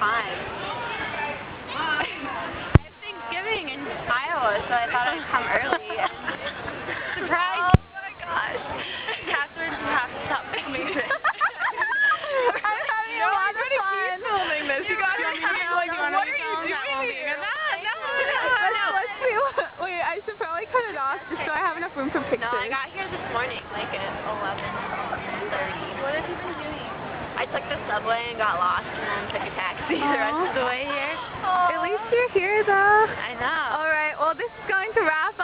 time. I have Thanksgiving in Iowa, so I thought I'd come early. Surprise! Oh my gosh. Catherine, you have to stop filming this. I'm having a lot of fun. Filming this. You got to What are you doing here? Wait, I should probably cut it off just so I have enough room for pictures. No, I got here this morning, like at 11:30. What have you been doing? I took the subway and got lost and then took a taxi the rest of the way here. At least you're here, though. I know. All right, well, this is going to wrap